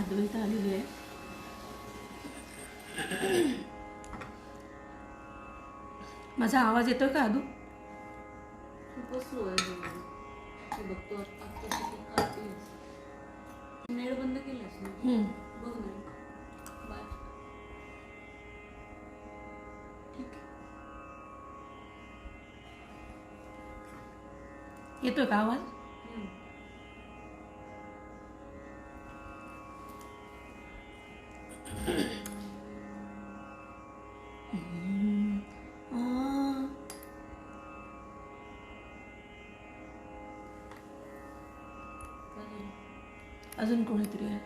अद्वैता आलेली आहे. माझा आवाज येतोय का अदू? खूपच स्लो आहे. बघतो आता नेट बंद केलास ना? बघ ना. बाय. ठीक आहे. येतोय का आवाज? अजून कोणीतरी आहे.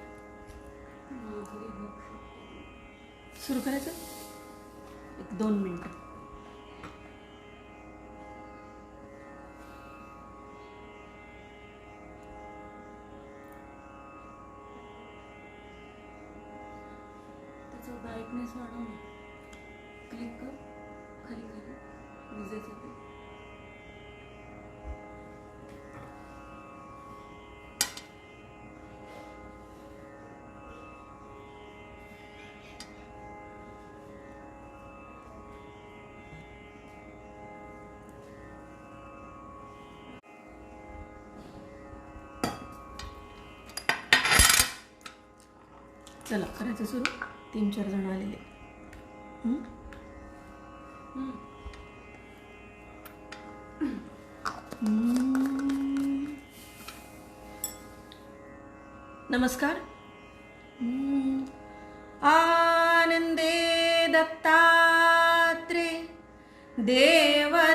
सुरू करायचं? 1-2 मिनिटं. त्याचा ब्राईटनेस वाढव ना. क्लिक कर खाली खाली विजेचं ते. चला करायचं सुरू. 3-4 जण आलेले. नमस्कार. आनंदे दत्तात्रे देवदेव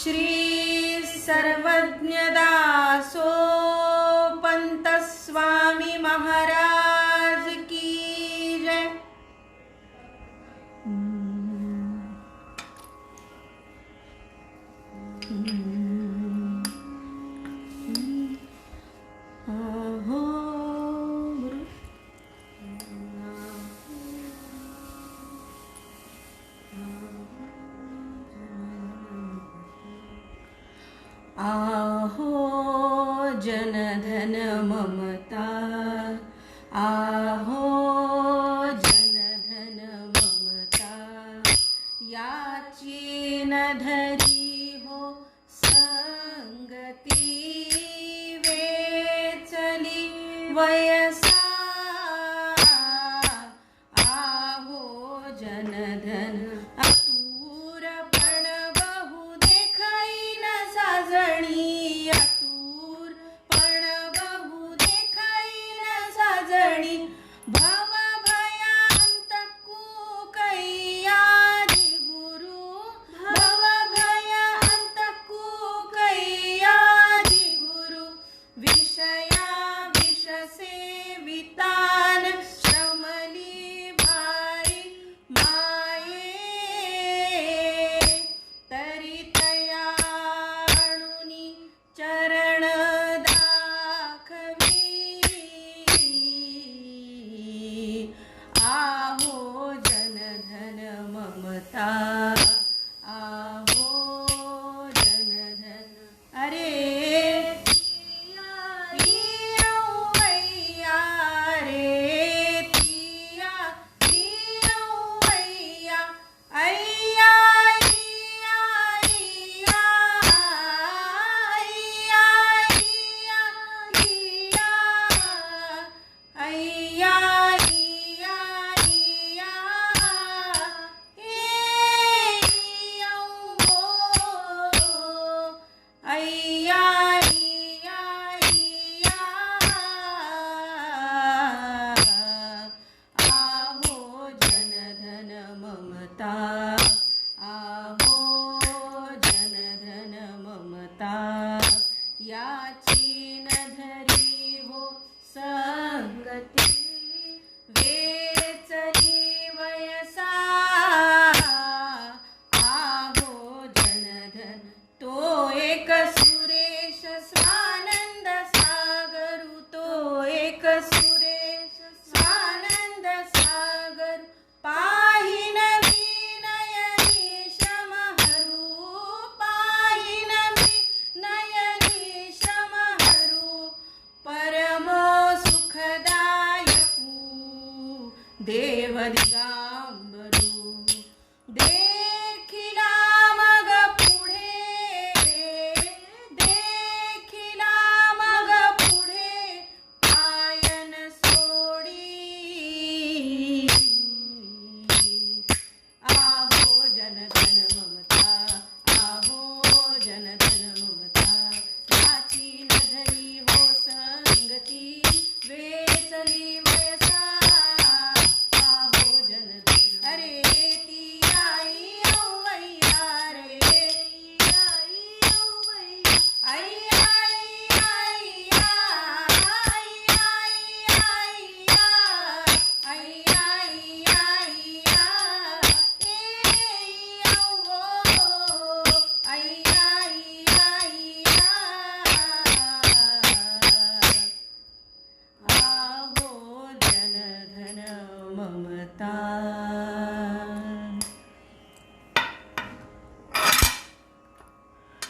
श्री सर्वज्ञदासो पंत स्वामी महाराज की जय. आहो जनधन ममता, आहो जनधन ममता, याची न धरी हो संगती, वेचली वयसा, आहो जनधन अतूर पण बहु देखाई न साजणी, अतूर पण बहु देखाई न साजणी, भव भयांतकू कैयादी गुरु, भव भयांतकू कैयादी गुरु, विषया विष सेवितान श्रमली भारी माये, तरी तयाणुनी चरण दाखवी, आहो जनधन ममता, आहो जनधन. अरे याची न धरी हो संगती, वेचली वयसा, आहो जनधन तो एक सुरेश स्वानंद सागरू, तो एक सुरेश स्वानंद सागर, पाहिन वीन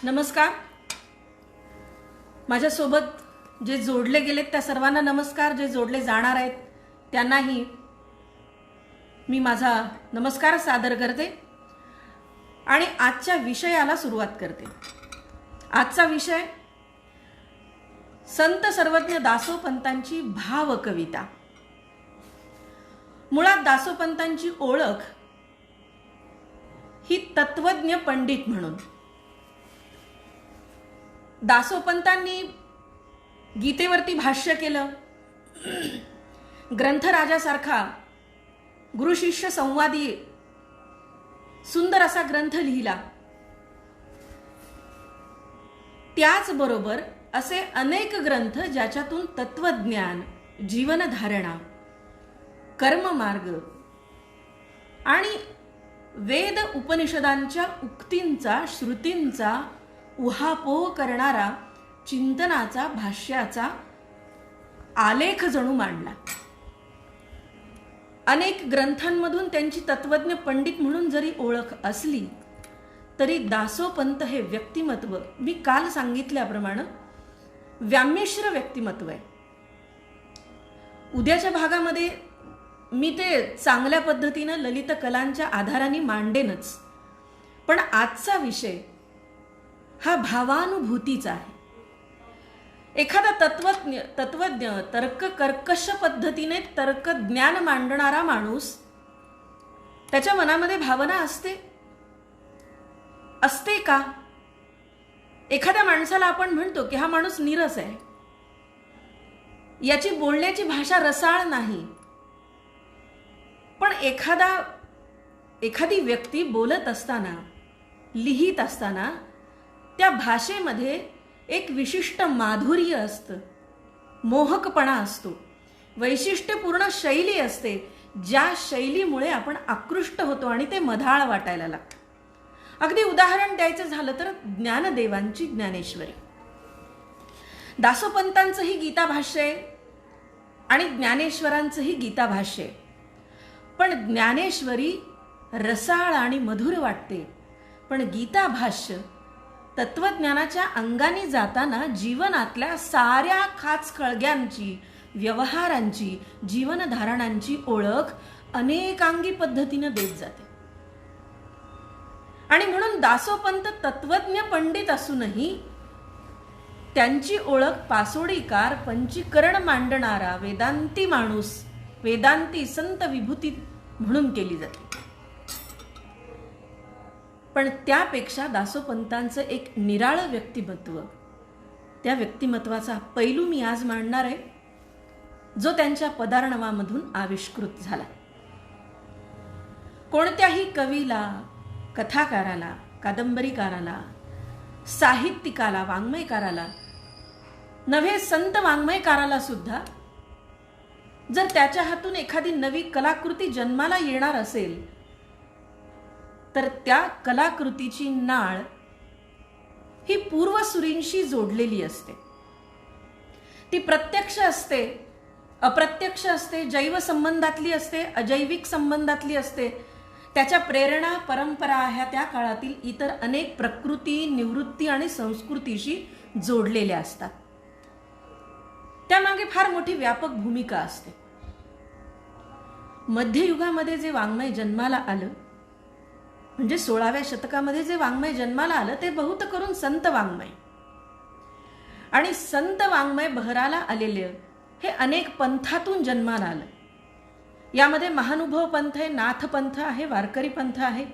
नमस्कार. माझ्यासोबत जे जोडले गेलेत त्या सर्वांना नमस्कार. जे जोडले जाणार आहेत त्यांनाही मी माझा नमस्कार सादर करते आणि आजच्या विषयाला सुरुवात करते. आजचा विषय संत सर्वज्ञ दासोपंतांची भावकविता. मुळात दासोपंतांची ओळख ही तत्वज्ञ पंडित म्हणून. दासोपंतांनी गीतेवरती भाष्य केलं. ग्रंथराजासारखा गुरुशिष्य संवादी सुंदर असा ग्रंथ लिहिला. त्याचबरोबर असे अनेक ग्रंथ ज्याच्यातून तत्वज्ञान, जीवनधारणा, कर्ममार्ग आणि वेद उपनिषदांच्या उक्तींचा, श्रुतींचा उहापोह करणारा चिंतनाचा, भाष्याचा आलेख जणू मांडला. अनेक ग्रंथांमधून त्यांची तत्वज्ञ पंडित म्हणून जरी ओळख असली तरी दासोपंत हे व्यक्तिमत्व मी काल सांगितल्याप्रमाणे व्यामिश्र व्यक्तिमत्व आहे. उद्याच्या भागामध्ये मी ते चांगल्या पद्धतीनं ललित कलांच्या आधाराने मांडेनच, पण आजचा विषय हा भावानुभूतीचा आहे. एखादा तत्वज्ञ तर्क कर्कश पद्धतीने तर्क ज्ञान मांडणारा माणूस, त्याच्या मनामध्ये भावना असते का? एखाद्या माणसाला आपण म्हणतो की हा माणूस नीरस आहे, याची बोलण्याची भाषा रसाळ नाही. पण एखादी व्यक्ती बोलत असताना, लिहित असताना त्या भाषेमध्ये एक विशिष्ट माधुर्य असतं, मोहकपणा असतो, वैशिष्ट्यपूर्ण शैली असते, ज्या शैलीमुळे आपण आकृष्ट होतो आणि ते मधाळ वाटायला लागतं. अगदी उदाहरण द्यायचं झालं तर ज्ञानदेवांची ज्ञानेश्वरी. दासोपंतांचंही गीताभाष्य आहे आणि ज्ञानेश्वरांचंही गीताभाष्य आहे. पण ज्ञानेश्वरी रसाळ आणि मधुर वाटते, पण गीताभाष्य तत्वज्ञानाच्या अंगाने जाताना जीवनातल्या साऱ्या खाचखळग्यांची, व्यवहारांची, जीवनधारणांची ओळख अनेकांगी पद्धतीनं देत जाते. आणि म्हणून दासोपंत तत्वज्ञ पंडित असूनही त्यांची ओळख पासोडीकार, पंचीकरण मांडणारा वेदांती माणूस, वेदांती संत विभूती म्हणून केली जाते. पण त्यापेक्षा दासोपंतांचं एक निराळं व्यक्तिमत्व, त्या व्यक्तिमत्वाचा पैलू मी आज मांडणार आहे, जो त्यांच्या पदार्णवामधून आविष्कृत झाला. कोणत्याही कवीला, कथाकाराला, कादंबरीकाराला, साहित्यिकाला, वाङ्मयकाराला नव्हे, संत वाङ्मयकाराला सुद्धा जर त्याच्या हातून एखादी नवी कलाकृती जन्माला येणार असेल तर त्या कलाकृतीची नाळ ही पूर्वसुरींशी जोडलेली असते. ती प्रत्यक्ष असते, अप्रत्यक्ष असते, जैव संबंधातली असते, अजैविक संबंधातली असते. त्याच्या प्रेरणा, परंपरा ह्या त्या काळातील इतर अनेक प्रकृती, निवृत्ती आणि संस्कृतीशी जोडलेल्या असतात. त्यामागे फार मोठी व्यापक भूमिका असते. मध्ययुगामध्ये जे वाङ्मय जन्माला आलं, म्हणजे 16व्या शतकामध्ये जे वाङ्मय जन्माला आलं, ते बहुत करून संत वाङ्मय. आणि संत वाङ्मय बहराला आलेले हे अनेक पंथातून जन्माला आलं. यामध्ये महानुभव पंथ आहे, नाथ पंथ आहे, वारकरी पंथ आहे.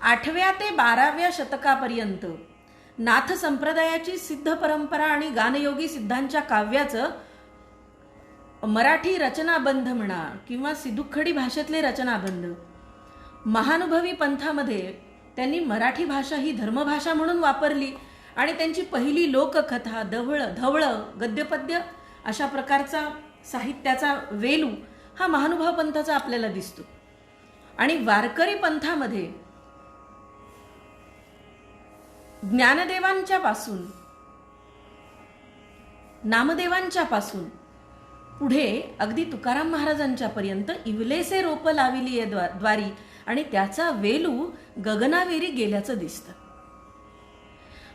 8व्या ते 12व्या शतकापर्यंत नाथ संप्रदायाची सिद्ध परंपरा आणि गानयोगी सिद्धांच्या काव्याचं मराठी रचनाबंध म्हणा किंवा सिद्धुखडी भाषेतले रचनाबंध, महानुभवी पंथामध्ये त्यांनी मराठी भाषा ही धर्मभाषा म्हणून वापरली आणि त्यांची पहिली लोककथा, धवळ, गद्यपद्य अशा प्रकारचा साहित्याचा वेलू हा महानुभव पंथाचा आपल्याला दिसतो. आणि वारकरी पंथामध्ये ज्ञानदेवांच्या पासून, नामदेवांच्या पासून पुढे अगदी तुकाराम महाराजांच्या पर्यंत इवलेसे रोप लाविली द्वारी आणि त्याचा वेलू गगनावेरी गेल्याचं दिसतं.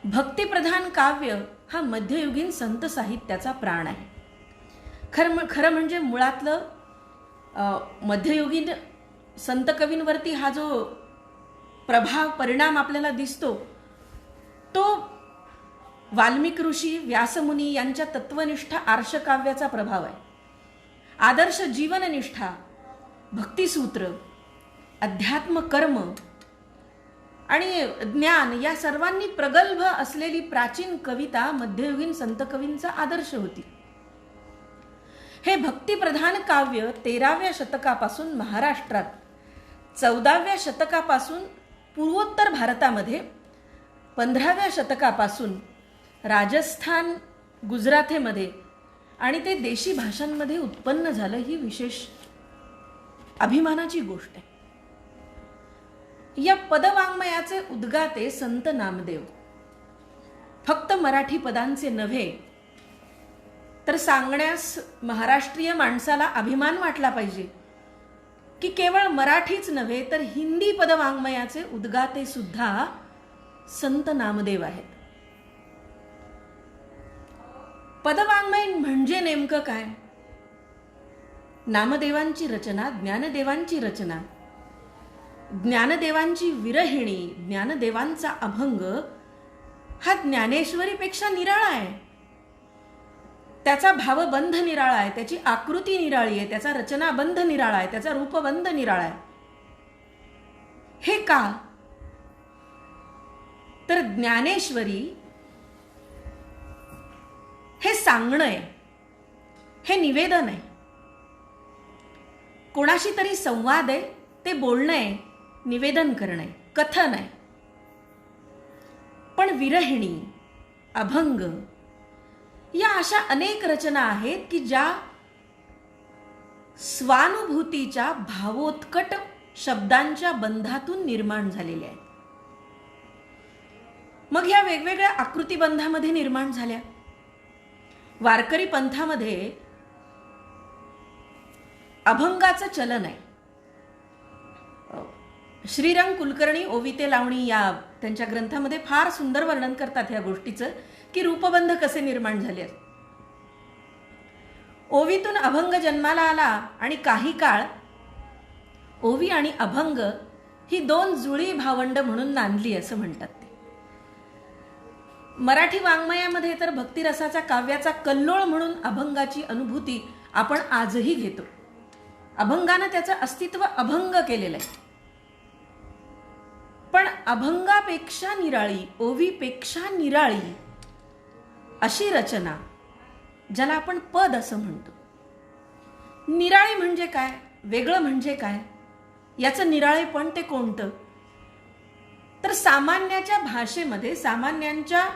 भक्तिप्रधान काव्य हा मध्ययुगीन संत साहित्याचा प्राण आहे. खरं म्हणजे मुळातलं मध्ययुगीन संत कवींवरती हा जो प्रभाव परिणाम आपल्याला दिसतो तो वाल्मिक ऋषी व्यासमुनी यांच्या तत्वनिष्ठ आर्षकाव्याचा प्रभाव आहे. आदर्श जीवननिष्ठा, भक्तिसूत्र, अध्यात्म कर्म आणि ज्ञान या सर्वांनी प्रगल्भ असलेली प्राचीन कविता मध्ययुगीन संत कवींचा आदर्श होती. हे भक्तिप्रधान काव्य 13व्या शतकापासून महाराष्ट्रात, 14व्या शतकापासून पूर्वोत्तर भारतामध्ये, 15व्या शतकापासून राजस्थान, गुजराथेमध्ये आणि ते देशी भाषांमध्ये उत्पन्न झालं ही विशेष अभिमानाची गोष्ट आहे. या पदवाङ्मयाचे उद्गाते संत नामदेव फक्त मराठी पदांचे नव्हे तर सांगण्यास महाराष्ट्रीय माणसाला अभिमान वाटला पाहिजे की केवळ मराठीच नव्हे तर हिंदी पदवाङ्मयाचे उद्गाते सुद्धा संत नामदेव आहेत. पदवाङ्मय म्हणजे नेमकं काय? नामदेवांची रचना, ज्ञानदेवांची रचना, ज्ञानदेवांची विरहिणी, ज्ञानदेवांचा अभंग हा ज्ञानेश्वरीपेक्षा निराळा आहे. त्याचा भावबंध निराळा आहे, त्याची आकृती निराळी आहे, त्याचा रचनाबंध निराळा आहे, त्याचा रूपबंध निराळा आहे. हे का? तर ज्ञानेश्वरी हे सांगणं आहे, हे निवेदन आहे, कोणाशी तरी संवाद आहे, ते बोलणं आहे, निवेदन करणं आहे, कथन आहे. पण विरहिणी, अभंग या अशा अनेक रचना आहेत की ज्या स्वानुभूतीच्या भावोत्कट शब्दांच्या बंधातून निर्माण झालेल्या आहेत. मग ह्या वेगवेगळ्या आकृतीबंधामध्ये निर्माण झाल्या. वारकरी पंथामध्ये अभंगाचं चलन आहे. श्रीरंग कुलकर्णी ओविते लावणी या त्यांच्या ग्रंथामध्ये फार सुंदर वर्णन करतात ह्या गोष्टीचं की रूपबंध कसे निर्माण झाले. ओवीतून अभंग जन्माला आला आणि काही काळ ओवी आणि अभंग ही दोन जुळी भावंड म्हणून नांदली असं म्हणतात ते. मराठी वाङ्मयामध्ये तर भक्तिरसाचा काव्याचा कल्लोळ म्हणून अभंगाची अनुभूती आपण आजही घेतो. अभंगानं त्याचं अस्तित्व अभंग केलेलं आहे. पण अभंगापेक्षा निराळी, ओवीपेक्षा निराळी अशी रचना ज्याला आपण पद असं म्हणतो. निराळी म्हणजे काय? वेगळं म्हणजे काय? याचं निराळेपण ते कोणतं? तर सामान्याच्या भाषेमध्ये, सामान्यांच्या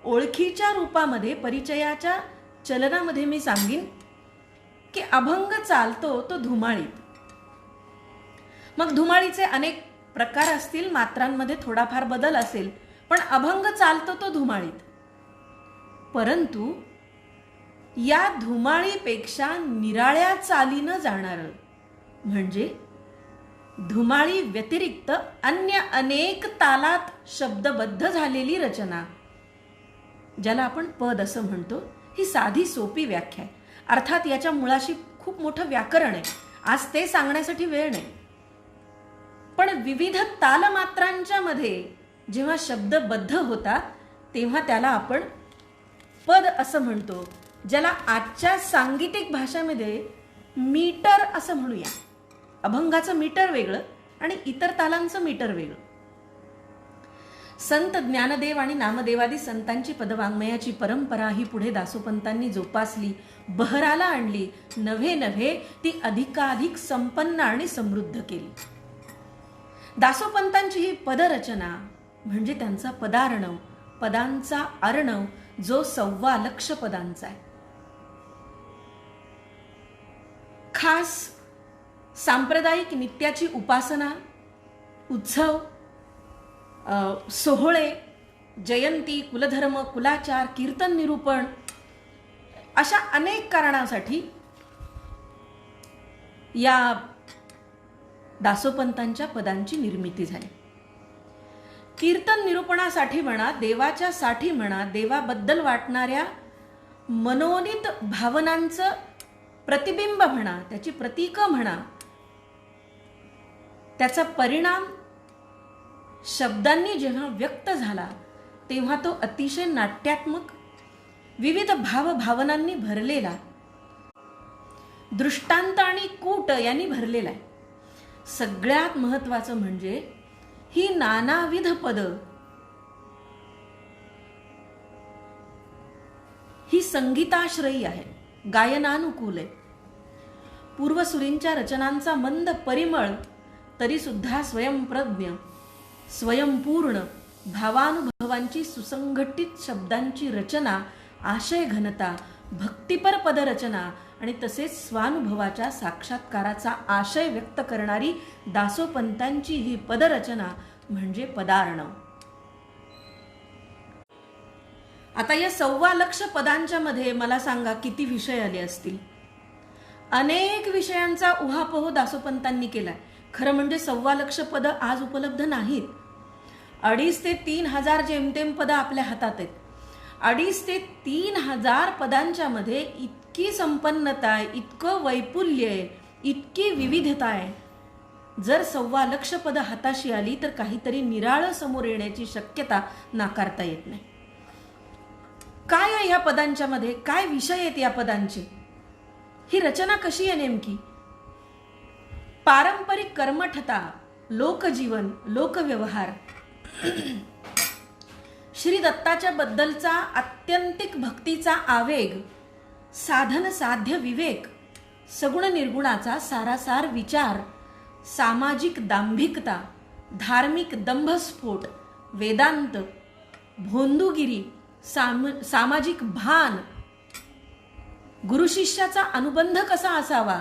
ओळखीच्या रूपामध्ये, परिचयाच्या चलनामध्ये मी सांगीन की अभंग चालतो तो धुमाळीत. मग धुमाळीचे अनेक प्रकार असतील, मात्रांमध्ये थोडाफार बदल असेल, पण अभंग चालतो तो धुमाळीत. परंतु या धुमाळीपेक्षा निराळ्या चालीनं जाणारं म्हणजे धुमाळी व्यतिरिक्त अन्य अनेक तालात शब्दबद्ध झालेली रचना ज्याला आपण पद असं म्हणतो, ही साधी सोपी व्याख्या आहे. अर्थात याच्या मुळाशी खूप मोठं व्याकरण आहे. आज ते सांगण्यासाठी वेळ नाही. पण विविध तालमात्रांच्या मध्ये जेव्हा शब्दबद्ध होता तेव्हा त्याला आपण पद असं म्हणतो, ज्याला आजच्या सांगीतिक भाषेमध्ये मीटर असं म्हणूया. अभंगाचं मीटर वेगळं आणि इतर तालांचं मीटर वेगळं. संत ज्ञानदेव आणि नामदेवादी संतांची पदवाङ्मयाची परंपरा ही पुढे दासोपंतांनी जोपासली, बहराला आणली, नव्हे नव्हे ती अधिकाधिक संपन्न आणि समृद्ध केली. दासोपंतांची ही पदरचना म्हणजे त्यांचा पदार्णव, पदांचा अर्णव जो 1.25 लक्ष पदांचा आहे. खास सांप्रदायिक नित्याची उपासना, उत्सव, सोहळे, जयंती, कुलधर्म, कुलाचार, कीर्तन निरूपण अशा अनेक कारणासाठी या दासोपंतांच्या पदांची निर्मिती झाली. कीर्तन निरूपणासाठी म्हणा, देवाच्या साठी म्हणा, देवाबद्दल वाटणाऱ्या मनोनीत भावनांचं प्रतिबिंब म्हणा, त्याची प्रतीकं म्हणा, त्याचा परिणाम शब्दांनी जेव्हा व्यक्त झाला तेव्हा तो अतिशय नाट्यात्मक, विविध भावभावनांनी भरलेला, दृष्टांत आणि कूट यांनी भरलेला आहे. सगळ्यात महत्वाचं म्हणजे ही नानाविध पद ही संगीताश्रयी आहे, गायनानुकूल आहे. पूर्वसुरींच्या रचनांचा मंद परिमळ तरी सुद्धा स्वयंप्रज्ञ, स्वयंपूर्ण भावानुभवांची सुसंघटित शब्दांची रचना, आशय घनता, भक्तिपर पदरचना आणि तसेच स्वानुभवाच्या साक्षात्काराचा आशय व्यक्त करणारी दासोपंतांची ही पदरचना म्हणजे पदार्णव. आता या 1.25 पदांच्या मध्ये मला सांगा किती विषय आले असतील. अनेक विषयांचा उहापोह दासोपंतांनी केलाय. खरं म्हणजे 1.25 पद आज उपलब्ध नाहीत. 2,500 ते 3,000 जेमतेम पदं आपल्या हातात आहेत. 2,500 ते 3,000 पदांच्या मध्ये इतकी संपन्नता आहे, इतकं वैपुल्य आहे, इतकी विविधता आहे. जर 1.25 पदं हाताशी आली तर काहीतरी निराळं समोर येण्याची शक्यता नाकारता येत नाही. काय आहे या पदांच्या मध्ये, काय विषय आहेत या पदांचे, ही रचना कशी आहे नेमकी. पारंपरिक कर्मठता, लोकजीवन, लोकव्यवहार, श्री दत्ताच्या बद्दलचा आत्यंतिक भक्तीचा आवेग, साधन साध्य विवेक, सगुण निर्गुणाचा सारासार विचार, सामाजिक दांभिकता, धार्मिक दंभस्फोट, वेदांत, भोंदूगिरी, सामाजिक भान, गुरुशिष्याचा अनुबंध कसा असावा,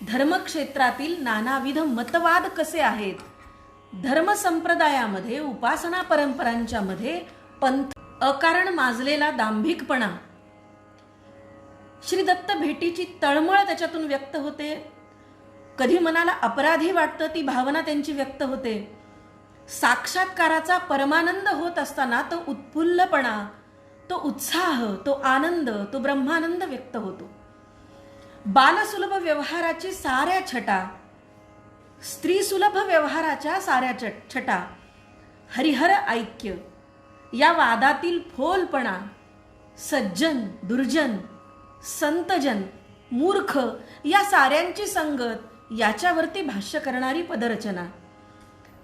धर्मक्षेत्रातील नानाविध मतवाद कसे आहेत, धर्म संप्रदायामध्ये, उपासना परंपरांच्या मध्ये पंथ अकारण माजलेला दांभिकपणा, श्री दत्त भेटीची तळमळ त्याच्यातून व्यक्त होते. कधी मनाला अपराधी वाटतं, ती भावना त्यांची व्यक्त होते. साक्षात्काराचा परमानंद होत असताना तो उत्फुल्लपणा, तो उत्साह, तो आनंद, तो ब्रह्मानंद व्यक्त होतो. बालसुलभ व्यवहाराची साऱ्या छटा, स्त्रीसुलभ व्यवहाराच्या साऱ्या छटा, हरिहर ऐक्य, या वादातील फोलपणा, सज्जन दुर्जन, संतजन मूर्ख, या साऱ्यांची संगत, याच्यावरती भाष्य करणारी पदरचना.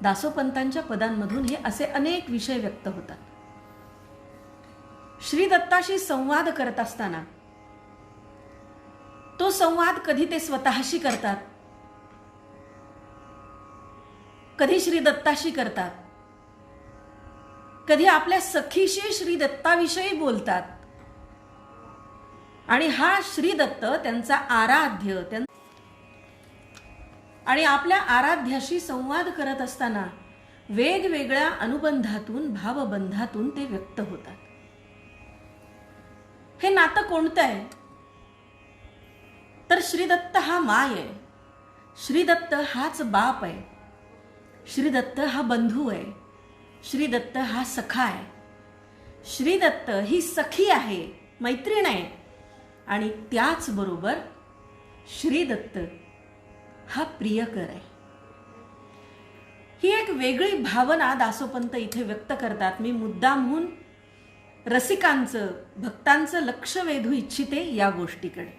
दासोपंतांच्या पदांमधून हे असे अनेक विषय व्यक्त होतात. श्री दत्ताशी संवाद करत असताना तो संवाद कधी ते स्वतःशी करतात, कधी श्री दत्ताशी करतात, कधी आपल्या सखीशी श्री दत्ताविषयी बोलतात. आणि हा श्री दत्त त्यांचा आराध्य, आणि आपल्या आराध्याशी संवाद करत असताना वेगवेगळ्या अनुबंधातून, भावबंधातून ते व्यक्त होतात. हे नातं कोणतं आहे तर श्रीदत्त हा माय आहे, श्रीदत्त हाच बाप आहे, श्रीदत्त हा बंधू आहे, श्रीदत्त हा सखा आहे, श्रीदत्त ही सखी आहे, मैत्रीण आहे. आणि त्याचबरोबर श्रीदत्त हा प्रियकर आहे. ही एक वेगळी भावना दासोपंत इथे व्यक्त करतात. मी मुद्दामहून रसिकांचं, भक्तांचं लक्ष वेधू इच्छिते या गोष्टीकडे.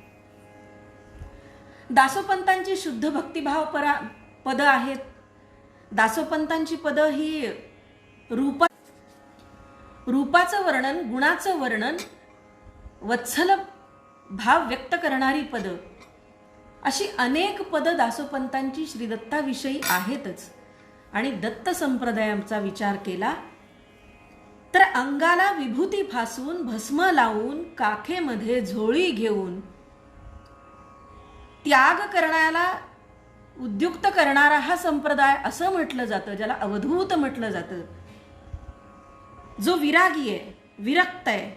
दासोपंतांची शुद्ध भक्तिभाव पद आहेत. दासोपंतांची पद ही रूपाचं वर्णन, गुणाचं वर्णन, वत्सल भाव व्यक्त करणारी पद, अशी अनेक पद दासोपंतांची श्रीदत्ताविषयी आहेतच. आणि दत्त संप्रदायाचा विचार केला तर अंगाला विभूती फासून, भस्म लावून, काखेमध्ये झोळी घेऊन त्याग करण्याला उद्युक्त करणारा हा संप्रदाय असं म्हटलं जातं, ज्याला अवधूत म्हटलं जातं. जो विरागी आहे, विरक्त आहे,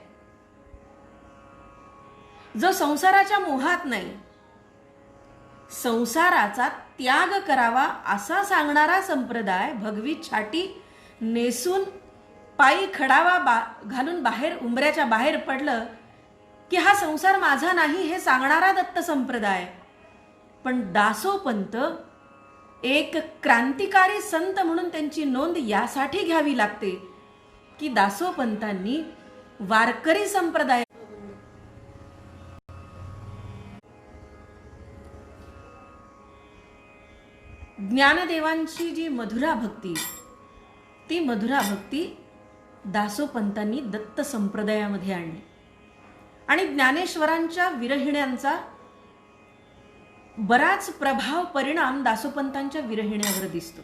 जो संसाराच्या मोहात नाही, संसाराचा त्याग करावा असा सांगणारा संप्रदाय भगवी छाटी नेसून पायी खडावा घालून बाहेर उंबऱ्याच्या बाहेर पडलं की हा संसार माझा नाही हे सांगणारा दत्त संप्रदाय. पण दासोपंत एक क्रांतिकारी संत म्हणून त्यांची नोंद यासाठी घ्यावी लागते की दासोपंतांनी वारकरी संप्रदाय ज्ञानदेवांची जी मधुरा भक्ती, ती मधुरा भक्ती दासोपंतांनी दत्त संप्रदायामध्ये आणली आणि ज्ञानेश्वरांच्या विरहिण्यांचा बराच प्रभाव परिणाम दासोपंतांच्या विरहिण्यावर दिसतो.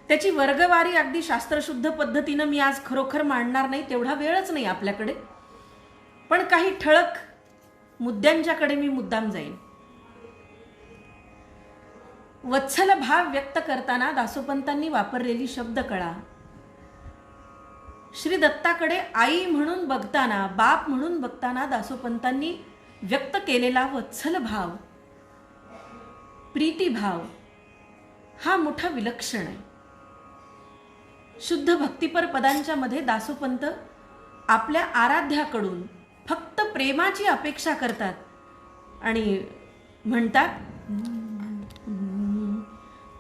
त्याची वर्गवारी अगदी शास्त्रशुद्ध पद्धतीनं मी आज खरोखर मांडणार नाही, तेवढा वेळच नाही आपल्याकडे. पण काही ठळक मुद्द्यांच्याकडे मी मुद्दाम जाईन. वत्सल भाव व्यक्त करताना दासोपंतांनी वापरलेली शब्दकळा, श्री दत्ताकडे आई म्हणून बघताना, बाप म्हणून बघताना दासोपंतांनी व्यक्त केलेला वत्सल भाव, प्रीतिभाव हा मोठा विलक्षण आहे. शुद्ध भक्तिपर पदांच्या मध्ये दासोपंत आपल्या आराध्याकडून फक्त प्रेमाची अपेक्षा करतात आणि म्हणतात,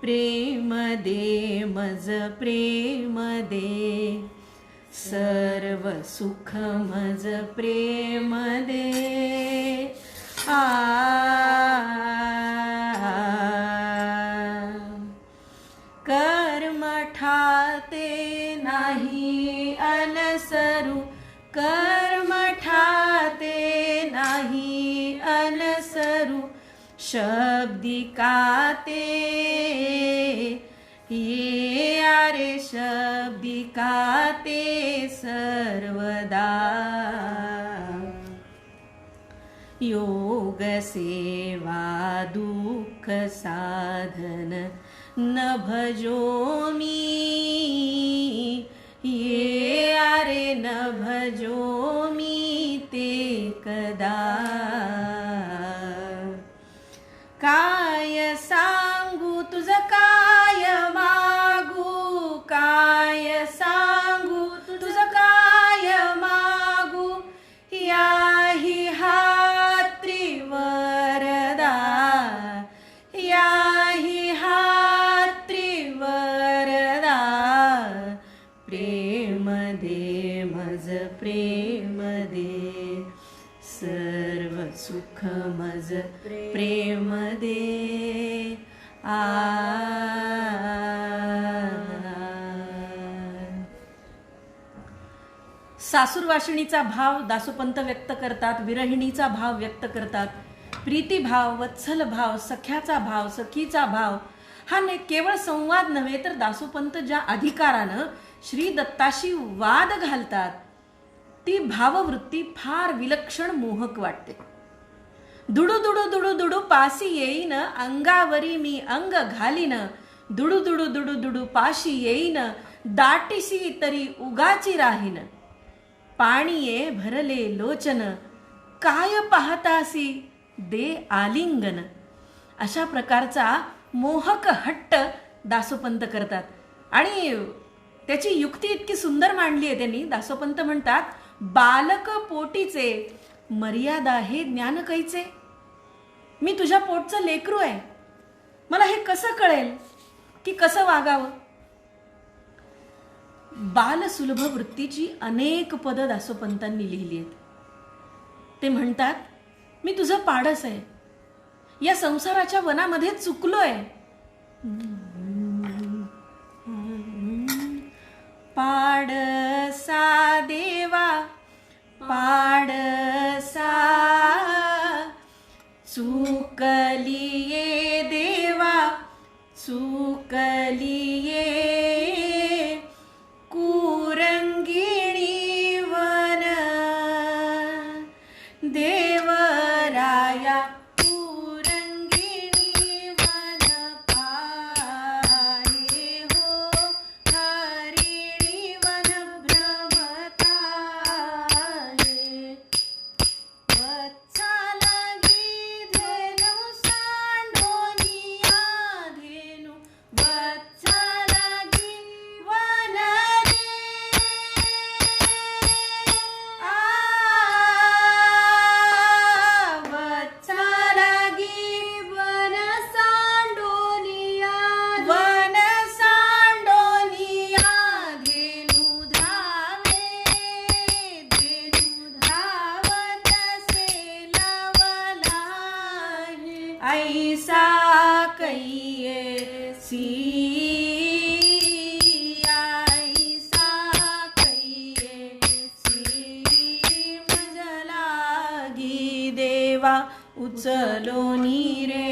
प्रेम दे मज प्रेम दे, सर्व सुख मज प्रेम दे. कर्म ठाते नाही अनसरू, कर्म ठाते नाही अनसरू, शब्दिकाते ये आरे शब्दिकाते सर्वदा. योग सेवा दुःख साधन न भजो मी, ये आरे न भजो मी ते कदा. काय सांगू तुझं काय मागू, काय सांगू तुझं काय मागू, याही हात्री वरदा, याही हात्री वरदा. प्रेम दे मज प्रेम दे, सर्व सुख मज प्रेम दे. सासूरवाशिणीचा भाव दासोपंत व्यक्त करतात, विरहिणीचा भाव व्यक्त करतात, प्रीतिभाव, वत्सल भाव, सख्याचा भाव, सखीचा भाव हा केवळ संवाद नव्हे तर दासोपंत ज्या अधिकारानं श्री दत्ताशी वाद घालतात ती भाववृत्ती फार विलक्षण मोहक वाटते. दुडू दुडू दुडू दुडू पासी येईन, अंगावरी मी अंग घालीन, दुडू दुडू दुडू दुडू पाशी येईन, दाटीसी तरी उगाची राहीन, पाणीये भरले लोचन, काय पाहतासी दे आलिंगन. अशा प्रकारचा मोहक हट्ट दासोपंत करतात आणि त्याची युक्ती इतकी सुंदर मांडली आहे त्यांनी. दासोपंत म्हणतात, बालक पोटीचे मर्यादा हे ज्ञान कैचे. मी तुझ्या पोटचं लेकरू आहे, मला हे कसं कळेल की कसं वागावं. बालसुलभ वृत्तीची अनेक पदं दासोपंतांनी लिहिली आहेत. ते म्हणतात, मी तुझं पाडस आहे, या संसाराच्या वनामध्ये चुकलोय. पाडसा देवा पाडसा, चुकलिये देवा चुकलिये, कुरंगिणी वन देवराया, कुरंगिणी वन पाहे हो, हरिणी वन भ्रमताये. वत्साला धेनु सांडोनिया धेनु, वत्साला आईसा कैये मज लागी देवा उचलोनी रे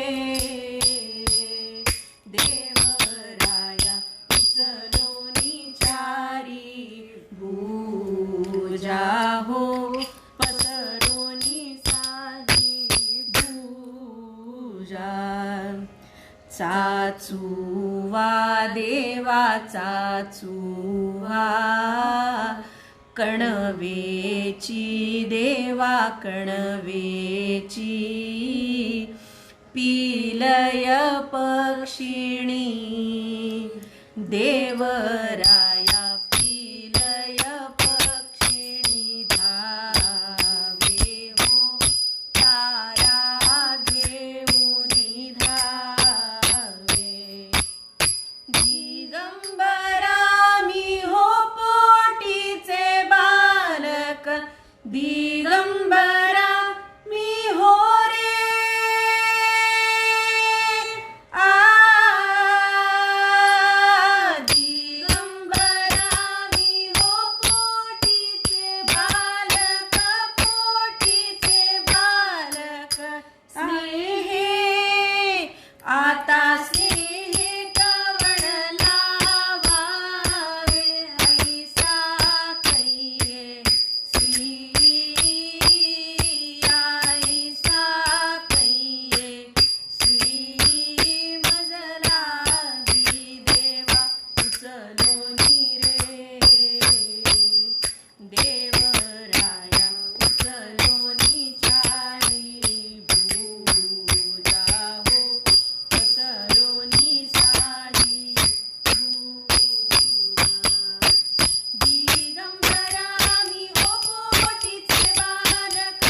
देवराया उचलोनी चारी भुजा हो पसरोनी सारी भुजा चाचुवा देवा चाचुवा कणवेची देवा कणवेची पिलय पक्षिणी देवराया पिलय पक्षिणी धावे हो तारा घेऊनी धावे दिगंबरा मी हो पोटीचे बालक दिगंबरा मी हो रे आ दिगंबरा मी हो पोटीचे बालक स्नेहे आता स्नेहे कवण लावावे ऐसा कैये आईसा कैये मज लागी देवा उचलोनी रे देवराया उचलोनी चारी भुजा हो पसरोनी सारी दिगंबरा मी हो पोटीचे बालक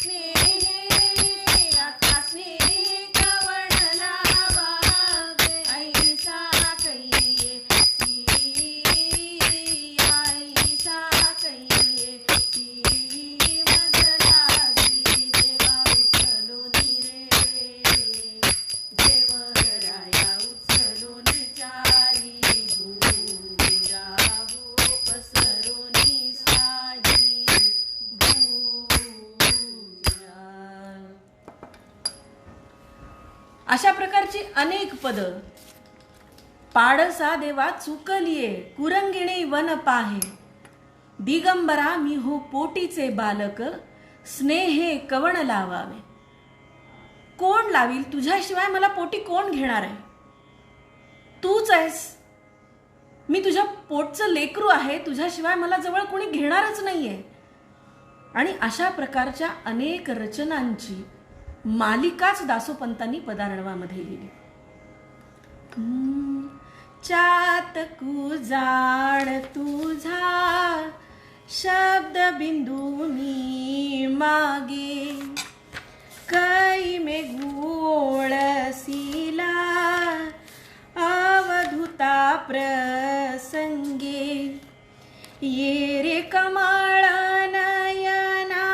स्नेहे आता स्नेहे कवण लावावे ऐसा कैये आईसा कैये मज लागी देवा उचलोनी रे देवराया उचलोनी चारी भुजा हो पसरोनी सारी भुजा. अशा प्रकारची अनेक पद पाडसा देवा चुकलिये कुरंगिणी वन पाहे दिगंबरा मी हो पोटीचे बालक स्नेहे कवण लावावे. कोण लावील तुझ्याशिवाय मला पोटी कोण घेणार आहे तूच आहेस मी तुझ्या पोटचं लेकरू आहे तुझ्याशिवाय मला जवळ कोणी घेणारच नाहीये. आणि अशा प्रकारच्या अनेक रचनांची मालिकाच दासोपंतांनी पदार्णवामध्ये लिहिली. चातकू जाण तुझा शब्द बिंदूनी मागे कै मे घोळसिला अवधूता प्रसंगे ये रे कमळा नयना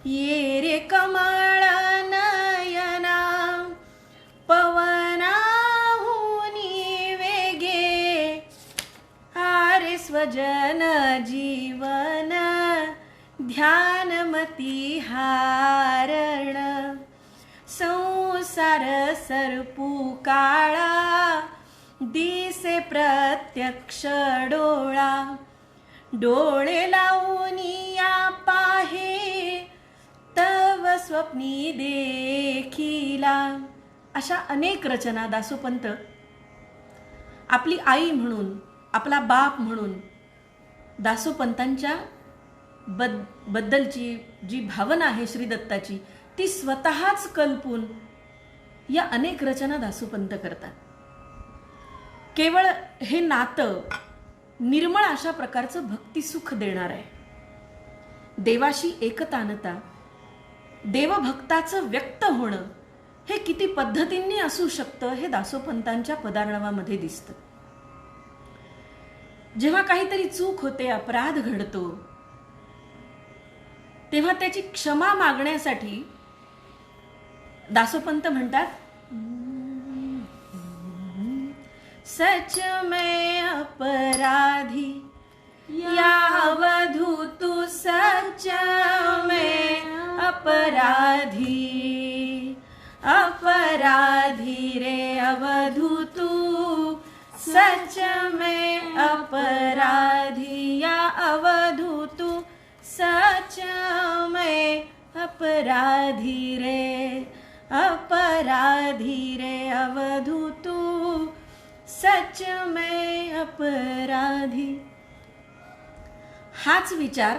ये रे कमळा नयना पवनाहुनी वेगे आरे स्वजन जीवन ध्यानमती हारण संसार सरपू काळा दिसे प्रत्यक्ष डोळा डोळे लावूनिया पाहे तव स्वप्नी देखिला. अशा अनेक रचना दासोपंत आपली आई म्हणून आपला बाप म्हणून दासोपंतांच्या बद्दलची जी भावना आहे श्रीदत्ताची ती स्वतःच कल्पून या अनेक रचना दासोपंत करतात. केवळ हे नातं निर्मळ अशा प्रकारचं भक्तिसुख देणार आहे. देवाशी एकतानता देवभक्ताचं व्यक्त होणं हे किती पद्धतींनी असू शकतं हे दासोपंतांच्या पदार्णवामध्ये दिसतं. जेव्हा काहीतरी चूक होते अपराध घडतो तेव्हा त्याची क्षमा मागण्यासाठी दासोपंत म्हणतात सच में अपराधी या अवधू तू सच में अपराधी अपराधी रे अवधू तू सच में अपराधी या अवधू तू सच में अपराधी रे अवधू तू सच में अपराधी. हाच विचार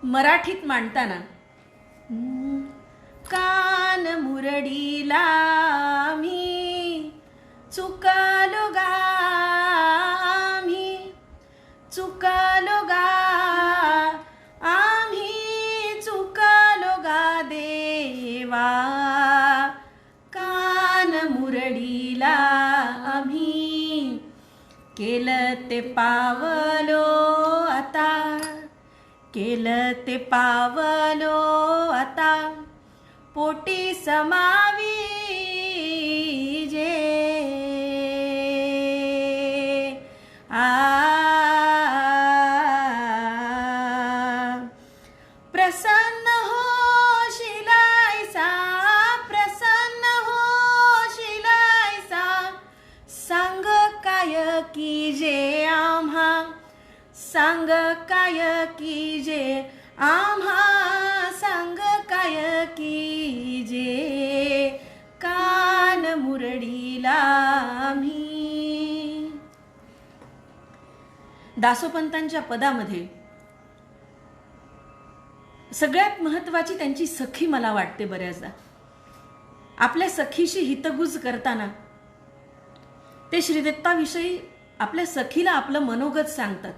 मराठीत मांडताना कान मुरडीला आम्ही चुकालो गा आम्ही चुकालो गा आम्ही चुकालो गा देवा कान मुरडीला आम्ही केलं ते पावलो आता केलं ते पावलो आता पोटी समावी जे प्रसन्न हो शिलायसा प्रसन्न हो शिलायसा सांग काय की जे आम्हा सांग काय की जे आम्हा सांग काय की जे कान मुरडीला आम्ही. दासोपंतांच्या पदामध्ये सगळ्यात महत्वाची त्यांची सखी मला वाटते. बऱ्याचदा आपल्या सखीशी हितगुज करताना ते श्रीदत्ताविषयी आपल्या सखीला आपलं मनोगत सांगतात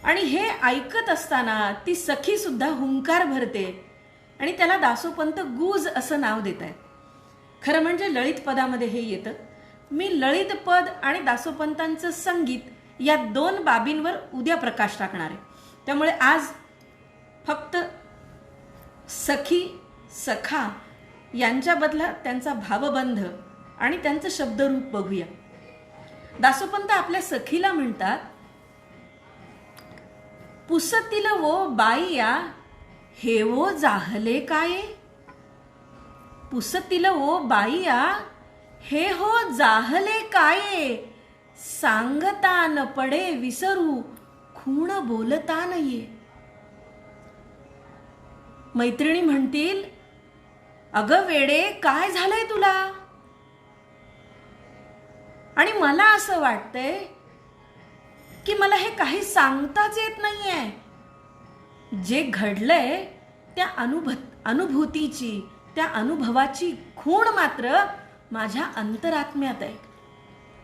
आणि हे ऐकत असताना ती सखी सुद्धा हुंकार भरते आणि त्याला दासोपंत गुज असं नाव देत आहेत. खरं म्हणजे ललित पदामध्ये हे येतं. मी ललित पद आणि दासोपंतांचं संगीत या दोन बाबींवर उद्या प्रकाश टाकणार आहे. त्यामुळे आज फक्त सखी सखा यांच्याबदला त्यांचा भावबंध आणि त्यांचं शब्दरूप बघूया. दासोपंत आपल्या सखीला म्हणतात पुसतील वो बाईया हे वो जाहले काये पुसतील वो बाईया हे हो जाहले काये सांगता न पडे विसरू खूण बोलता न ये. मैत्रिणी म्हणतील अगं वेडे काय झालंय तुला आणि मला असं वाटतंय की मला हे काही सांगताच येत नाहीये. जे घडलंय त्या अनुभूतीची त्या अनुभवाची खूण मात्र माझ्या अंतरात्म्यात आहे.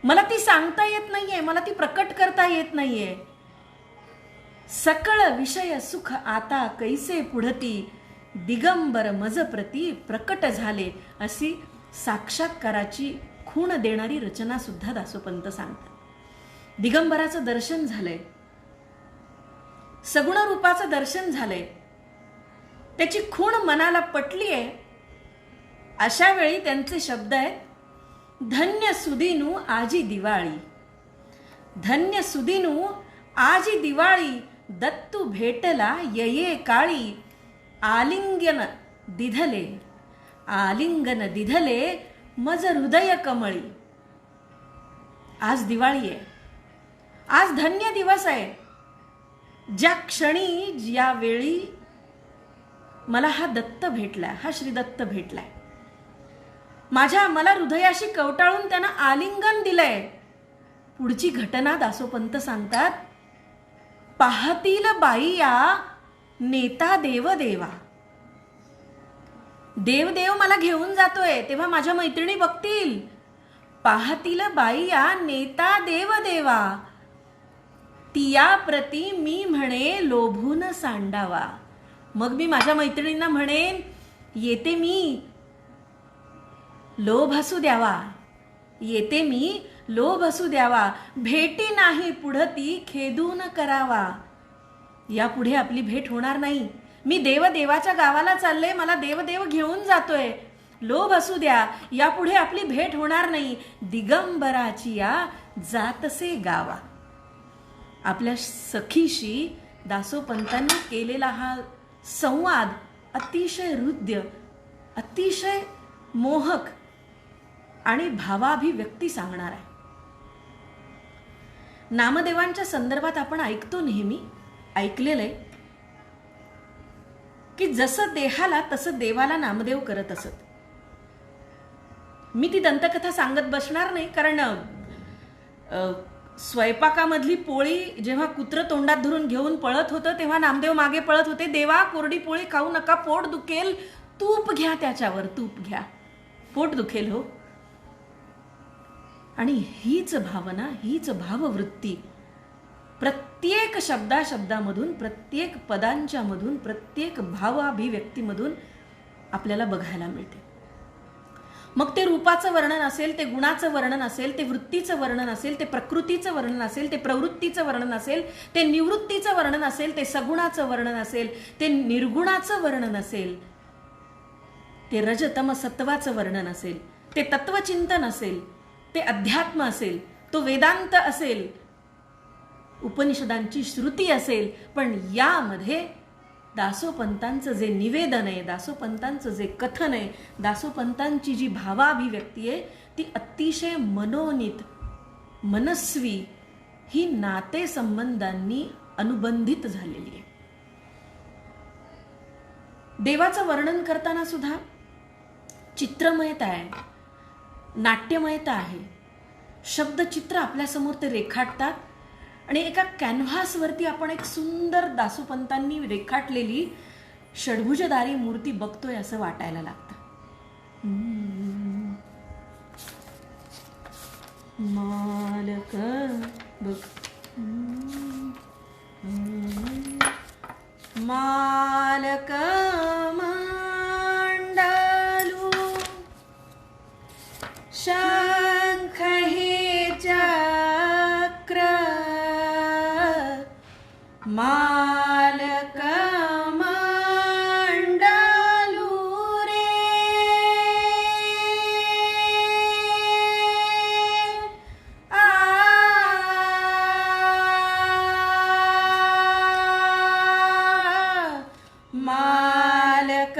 मला ती सांगता येत नाहीये, मला ती प्रकट करता येत नाहीये. सकळ विषय सुख आता कैसे पुढती दिगंबर मज प्रती प्रकट झाले अशी साक्षात्काराची खूण देणारी रचना सुद्धा दासोपंत सांगतात. दिगंबराचं दर्शन झालंय, सगुण रूपाचं दर्शन झालंय, त्याची खूण मनाला पटली आहे. अशा वेळी त्यांचे शब्द आहेत धन्य सुदिनू आजी दिवाळी धन्य सुदिनू आजी दिवाळी दत्तू भेटला यये काळी आलिंगन दिधले मज हृदय कमळी. आज दिवाळी आहे, आज धन्य दिवस आहे. ज्या क्षणी ज्या वेळी मला हा दत्त भेटलाय, हा श्रीदत्त भेटलाय, मला हृदयाशी कवटाळून त्यानं आलिंगन दिलंय. पुढची घटना दासोपंत सांगतात पाहतील बाईया नेता देव देवा. देव मला घेऊन जातोय तेव्हा माझ्या मैत्रिणी बघतील. पाहतील बाईया नेता देव देवा तिया प्रती मी म्हणे लोभून सांडावा. मग मी माझ्या मैत्रिणींना म्हणेन येते मी लोभ असू द्यावा, येते मी लोभ असू द्यावा, भेटी नाही पुढती खेदून करावा. यापुढे आपली भेट होणार नाही. मी देवाच्या गावाला चालले, मला देव घेऊन जातोय लोभ असू द्या, यापुढे आपली भेट होणार नाही. दिगंबराची या जातसे गावा. आपल्या सखीशी दासोपंतांनी केलेला हा संवाद अतिशय हृद्य, अतिशय मोहक आणि भावाभिव्यक्ती सांगणार आहे. नामदेवांच्या संदर्भात आपण ऐकतो, नेहमी ऐकलेलं आहे की जसं देहाला तसं देवाला नामदेव करत असत. मी ती दंतकथा सांगत बसणार नाही, कारण स्वयंपाकामधली पोळी जेव्हा कुत्र तोंडात धरून घेऊन पळत होतं तेव्हा नामदेव मागे पळत होते, देवा कोरडी पोळी खाऊ नका, पोट दुखेल, तूप घ्या त्याच्यावर, तूप घ्या, पोट दुखेल हो. आणि हीच भावना, हीच भाववृत्ती प्रत्येक शब्दाशब्दामधून, प्रत्येक पदांच्या मधून, प्रत्येक भावाभिव्यक्तीमधून आपल्याला बघायला मिळते. मग ते रूपाचं वर्णन असेल, ते गुणाचं वर्णन असेल, ते वृत्तीचं वर्णन असेल, ते प्रकृतीचं वर्णन असेल, ते प्रवृत्तीचं वर्णन असेल, ते निवृत्तीचं वर्णन असेल, ते सगुणाचं वर्णन असेल, ते निर्गुणाचं वर्णन असेल, ते रजतम सत्वाचं वर्णन असेल, ते तत्वचिंतन असेल, ते अध्यात्म असेल, तो वेदांत असेल, उपनिषदांची श्रुती असेल. पण यामध्ये दासोपंतांचं जे निवेदन आहे, दासोपंतांचं जे कथन आहे, दासोपंतांची जी भावाभिव्यक्ती आहे, ती अतिशय मनोनीत, मनस्वी, ही नातेसंबंधांनी अनुबंधित झालेली आहे. देवाचं वर्णन करताना सुद्धा चित्रमयता आहे, नाट्यमयता आहे. शब्दचित्र आपल्यासमोर ते रेखाटतात आणि एका कॅनव्हासवरती आपण एक सुंदर दासोपंतांनी रेखाटलेली षड्भुजधारी मूर्ती बघतोय असं वाटायला लागतं. मालक बघ, मालक मांडलू शंख हे चक्र, मालक मांडलू रे, मालक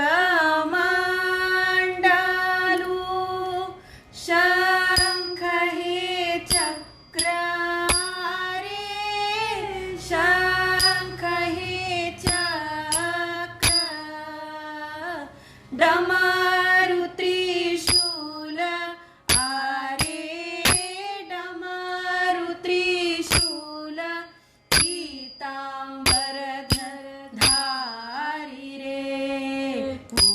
मांडलू शंख हे चक्र रे, शंख हे चक्र, डमरू त्रिशूल आरे, डमरू त्रिशूल, पीतांबर धारी रे, ओ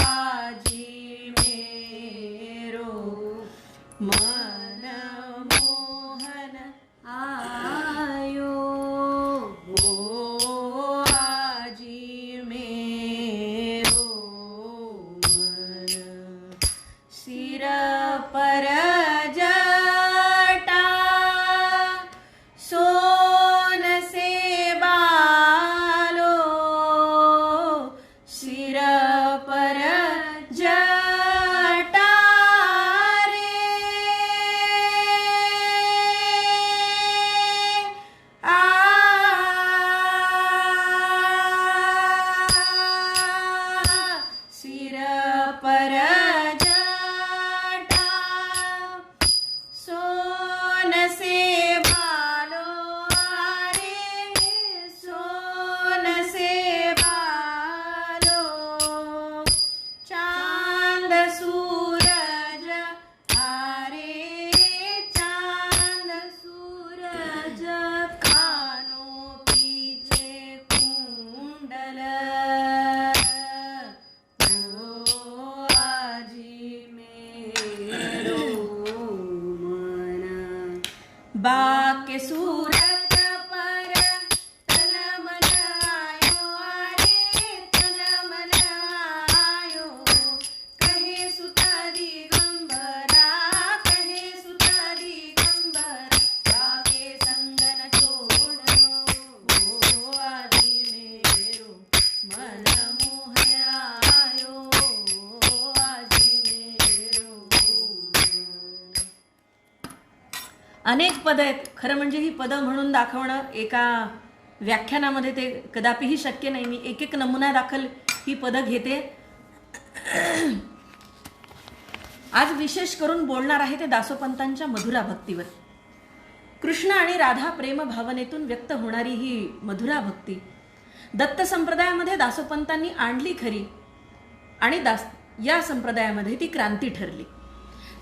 आजी मेरो मन मोहन आयो, ओ आजी मेरो मन, सिर पर जटा सोन से बालो, सिर पर जटा रे, आ सिर पर जटा सोन से बालो रे, सोन से बालो, चांद सूरज आरे, चांद सूरज, कानों पीछे कुंडल, ओ आजी मेरो मन, बाके सूरत पर तन मन आयो आरे, तन मन आयो, कहे सुता दिगंबरा, कहे सुता दिगंबरा, बाके संगन छोड़ो, ओ आजी मेरो मन मोहन आयो, ओ अनेक पदं आहेत. खरं म्हणजे ही पदं म्हणून दाखवणं एका व्याख्यानामध्ये ते कदापिही शक्य नाही. मी एक एक नमुना दाखल ही पदं घेते. आज विशेष करून बोलणार आहे ते दासोपंतांच्या मधुरा भक्तीवर. कृष्ण आणि राधा प्रेम भावनेतून व्यक्त होणारी ही मधुरा भक्ती दत्त संप्रदायामध्ये दासोपंतांनी आणली खरी, आणि या संप्रदायामध्ये ती क्रांती ठरली.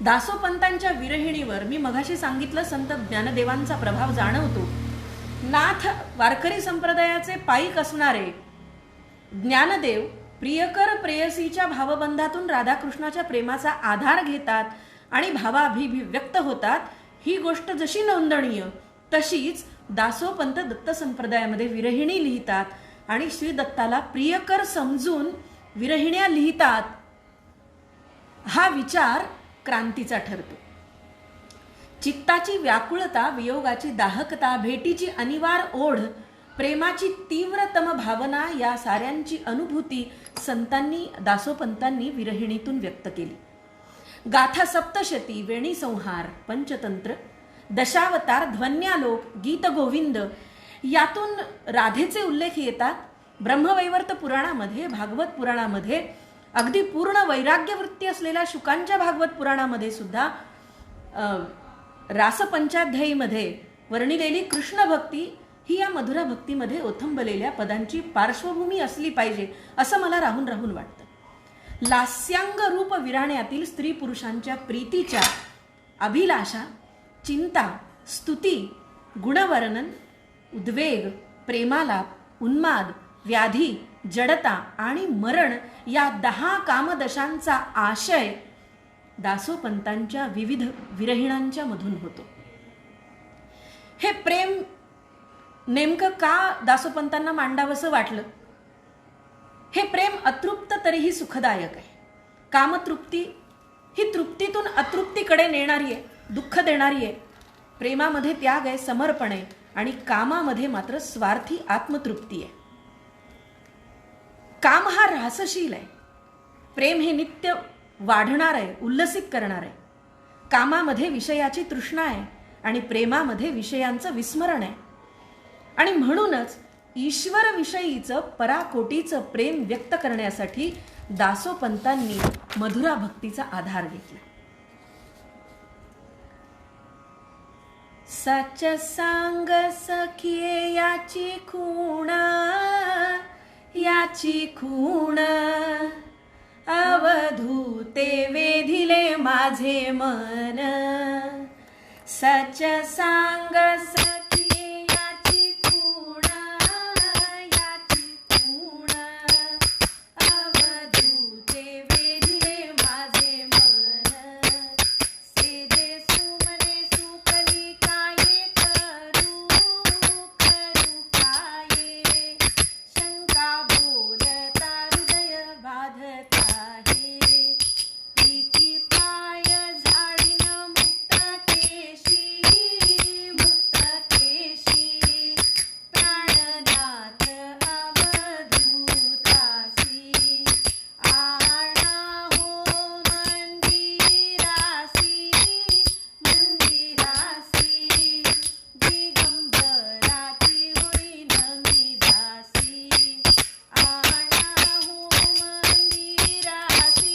दासोपंतांच्या विरहिणीवर मी मघाशी सांगितलं संत ज्ञानदेवांचा प्रभाव जाणवतो. नाथ वारकरी संप्रदायाचे पाईक असणारे ज्ञानदेव प्रियकर प्रेयसीच्या भावबंधातून राधाकृष्णाच्या प्रेमाचा आधार घेतात आणि भावाभिव्यक्त होतात. ही गोष्ट जशी नोंदणीय तशीच दासोपंत दत्त संप्रदायामध्ये विरहिणी लिहितात आणि श्री दत्ताला प्रियकर समजून विरहिण्या लिहितात. हा विचार क्रांतीचा ठरतो. चित्ताची व्याकुळता, वियोगाची दाहकता, भेटीची अनिवार्य ओढ, प्रेमाची तीव्रतम भावना या साऱ्यांची अनुभूती संतांनी दासोपंतांनी विरहिणीतून व्यक्त केली. गाथा सप्तशती, वेणी संहार, पंचतंत्र, दशावतार, ध्वन्यालोक, गीत गोविंद यातून राधेचे उल्लेख येतात. ब्रह्मवैवर्त पुराणामध्ये, भागवत पुराणामध्ये, अगदी पूर्ण वैराग्यवृत्ती असलेल्या शुकांच्या भागवत पुराणामध्ये सुद्धा रासपंचाध्यायीमध्ये वर्णिलेली कृष्ण भक्ती ही या मधुरा भक्तीमध्ये ओथंबलेल्या पदांची पार्श्वभूमी असली पाहिजे असं मला राहून राहून वाटतं. लास्यांग रूप विराण्यातील स्त्री पुरुषांच्या प्रीतीच्या अभिलाषा, चिंता, स्तुती, गुणवर्णन, उद्वेग, प्रेमालाप, उन्माद, व्याधी, जडता आणि मरण या 10 कामदशांचा आशय दासोपंतांच्या विविध विरहिणांच्या मधून होतो. हे प्रेम नेमकं का दासोपंतांना मांडावंसं वाटलं? हे प्रेम अतृप्त तरीही सुखदायक आहे. कामतृप्ती ही तृप्तीतून अतृप्तीकडे नेणारी आहे, दुःख देणारी आहे. प्रेमामध्ये त्याग आहे, समर्पण आहे, आणि कामामध्ये मात्र स्वार्थी आत्मतृप्ती आहे. काम हा रासशील आहे. प्रेम हे नित्य वाढणार आहे, उल्लसित करणार आहे. कामामध्ये विषयाची तृष्णा आहे आणि प्रेमामध्ये विषयांचं विस्मरण आहे. आणि म्हणूनच ईश्वर विषयीचं पराकोटीचं प्रेम व्यक्त करण्यासाठी दासोपंतांनी मधुरा भक्तीचा आधार घेतला. सच सांग सखिये याची खूण अवधूते वेधिले माझे मन. सच सांग सखिये याची खूण अवधूते वेधिले माझे मन. सेजे सुमने सुकली काये करू काये. शंका बोलता हृदय बाधता हे. प्रीती पाय झाडीन मुक्त केशी प्राणनाथ अवधूतासी. आणा हो मंदिरासी दिगंबराची होईन मी दासी. आणा हो मंदिरासी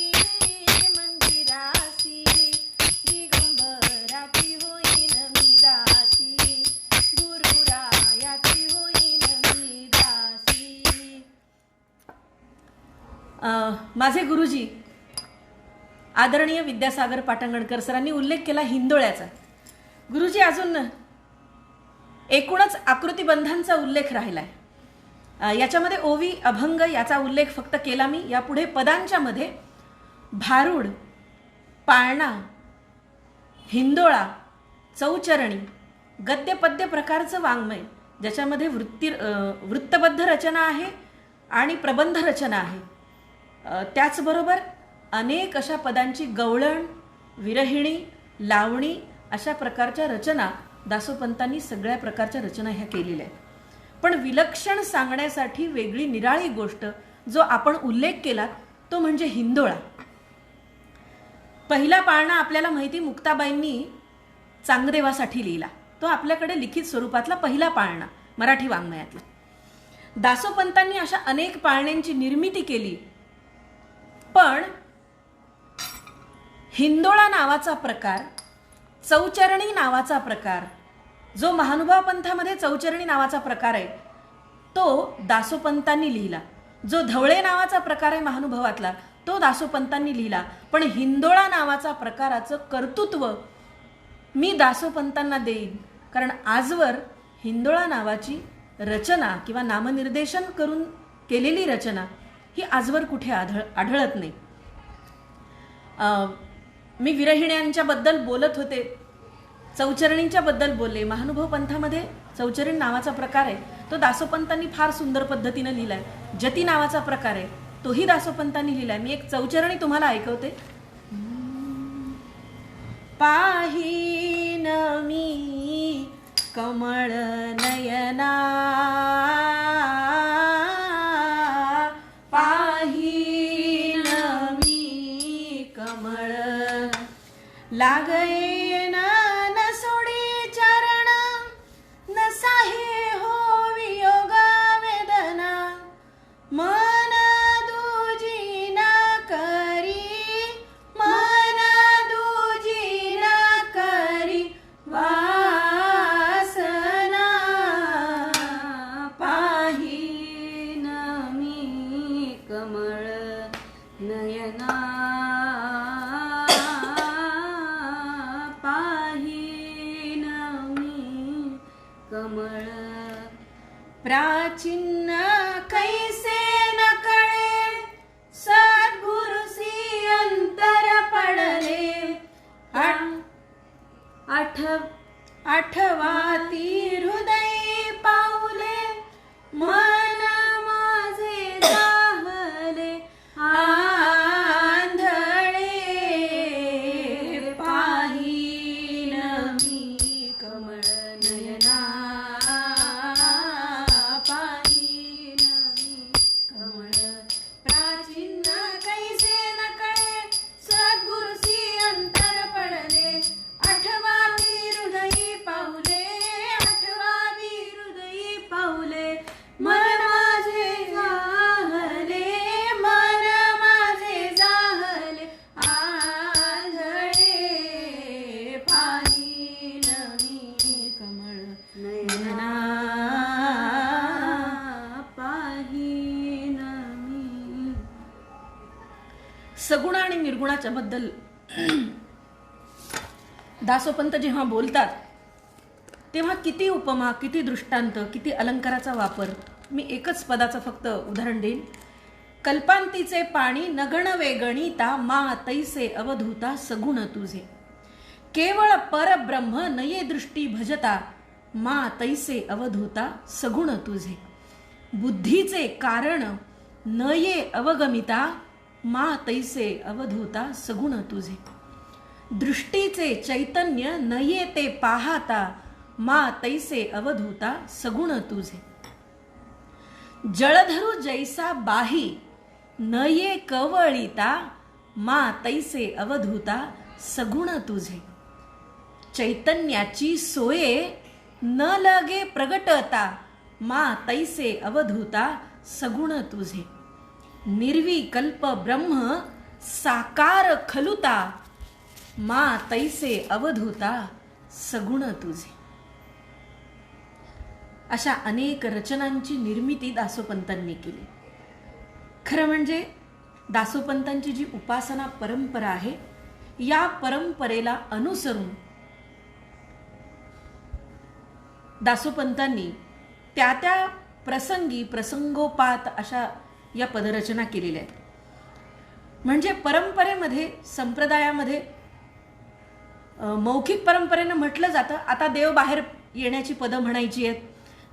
दिगंबराची होईन मी दासी. गुरुरायाची होईन मी दासी. माझे गुरुजी आदरणीय विद्यासागर पाटंगणकर सरांनी उल्लेख केला हिंदोळ्याचा. गुरुजी अजून एकूणच आकृतिबंधांचा उल्लेख राहिलाय. याच्यामध्ये ओवी, अभंग याचा उल्लेख फक्त केला मी. यापुढे पदांच्या मध्ये भारूड, पाळणा, हिंदोळा, चौचरणी, गद्यपद्य प्रकारचं वाङ्मय ज्याच्यामध्ये वृत्तबद्ध रचना आहे आणि प्रबंध रचना आहे. त्याचबरोबर अनेक अशा पदांची गवळण, विरहिणी, लावणी अशा प्रकारच्या रचना दासोपंतांनी सगळ्या प्रकारच्या रचना ह्या केलेल्या आहेत. पण विलक्षण सांगण्यासाठी वेगळी निराळी गोष्ट जो आपण उल्लेख केला तो म्हणजे हिंदोळा. पहिला पाळणा आपल्याला माहिती मुक्ताबाईंनी चांगदेवासाठी लिहिला. तो आपल्याकडे लिखित स्वरूपातला पहिला पाळणा मराठी वाङ्मयातला. दासोपंतांनी अशा अनेक पाळण्यांची निर्मिती केली, पण हिंदोळा नावाचा प्रकार, चौचरणी नावाचा प्रकार, जो महानुभाव पंथामध्ये चौचरणी नावाचा प्रकार आहे, तो दासोपंतांनी लिहिला. जो धवळे नावाचा प्रकार आहे महानुभावातला, तो दासोपंतांनी लिहिला. पण हिंदोळा नावाचा प्रकाराचं कर्तृत्व मी दासोपंतांना देईन, कारण आजवर हिंदोळा नावाची रचना किंवा नामनिर्देशन करून केलेली रचना ही आजवर कुठे आढळत नाही. मी विरहिण्यांच्याबद्दल बोलत होते, चौचरणींच्या बद्दल बोलले. महानुभाव पंथामध्ये चौचरण नावाचा प्रकार आहे, तो दासोपंतांनी फार सुंदर पद्धतीनं लिहिलाय. जती नावाचा प्रकार आहे, तोही दासोपंतांनी लिहिलाय. मी एक चौचरणी तुम्हाला ऐकवते. पाहीन मी कमळ नयना, पाहीन मी कमळ लागेन न सोडी चरण, न साहे हो वियोग वेदना, मन दुजी न करी, मन दुजी न करी वासना, पाहीन मी कमळ नयना, पाहीन मी कमळ प्राचीन कैसे न कळे, सद्गुरुसी अंतर पडले, आठवाती हृदय पाऊले, मन माझे जाहले आंधळे, पाहीन मी कमळ नयना, पाहीन मी कमळ प्राचीन कैसे न कळे, सद्गुरुसी अंतर पडले, आठवावी हृदयी पाऊले, आठवावी हृदयी पाऊले, मन माझे जाहले, मन माझे जाहले आंधळे, पाहीन मी कमळ नयना, पाहीन मी. सगुण आणि निर्गुणाच्या बद्दल दासोपंत जेव्हा बोलतात तेव्हा किती उपमा, किती दृष्टांत, किती अलंकाराचा वापर. मी एकच पदाचं फक्त उदाहरण देईन. कल्पांतीचे पाणी नगण वेगणिता, मा तैसे अवधूता सगुण तुझे, केवळ परब्रह्म नये दृष्टी भजता, मा तैसे अवधूता सगुण तुझे, बुद्धीचे कारण नये अवगमिता, मा तैसे अवधूता सगुण तुझे, दृष्टीचे चैतन्य नये ते पाहता, मा तैसे अवधूता सगुण तुझे, जळधरू जैसा बाही नये कवळिता, मा तैसे अवधूता सगुण तुझे, चैतन्याची सोये न लगे प्रगटता, मा तैसे अवधूता सगुण तुझे, निर्विकल्प ब्रह्म साकार खलुता, मा तैसे अवधूता सगुण तुझे. अशा अनेक रचनांची निर्मिती दासोपंतांनी केली. खरं म्हणजे दासोपंतांची जी उपासना परंपरा आहे, या परंपरेला अनुसरून दासोपंतांनी त्या त्या प्रसंगी प्रसंगोपात अशा या पदरचना केलेल्या आहेत. म्हणजे परंपरेमध्ये, संप्रदायामध्ये, मौखिक परंपरेनं म्हटलं जातं, आता देव बाहेर येण्याची पदं म्हणायची आहेत,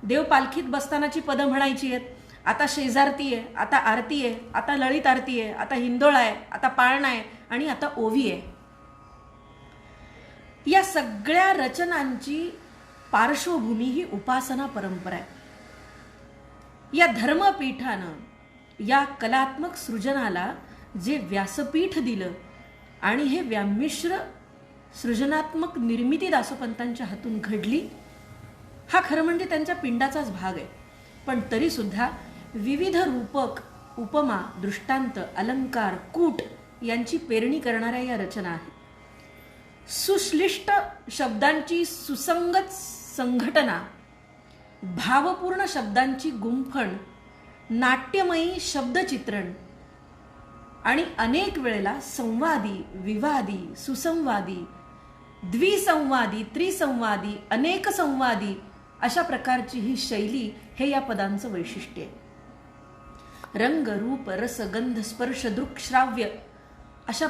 देव पालखीत बसतानाची पदं म्हणायची आहेत, आता शेजारती आहे, आता आरती आहे, आता ललित आरती आहे, आता हिंदोळा आहे, आता पाळणा आहे आणि आता ओवी आहे. या सगळ्या रचनांची पार्श्वभूमी ही उपासना परंपरा आहे. या धर्मपीठानं या कलात्मक सृजनाला जे व्यासपीठ दिलं आणि हे व्यामिश्र सृजनात्मक निर्मिती दासोपंतांच्या हातून घडली. हा खरं म्हणजे त्यांच्या पिंडाचाच भाग आहे. पण तरीसुद्धा विविध रूपक, उपमा, दृष्टांत, अलंकार, कूट यांची पेरणी करणाऱ्या या रचना आहेत. सुश्लिष्ट शब्दांची सुसंगत संघटना, भावपूर्ण शब्दांची गुंफण, नाट्यमयी शब्दचित्रण आणि अनेक वेळेला संवादी, विवादी, सुसंवादी, द्विसंवादी, त्रिसंवादी, अनेक संवादी अशा प्रकारची ही शैली हे या पदांचं वैशिष्ट्य आहे. रंग, रूप, रस, गंध, स्पर्श, दृक, श्राव्य अशा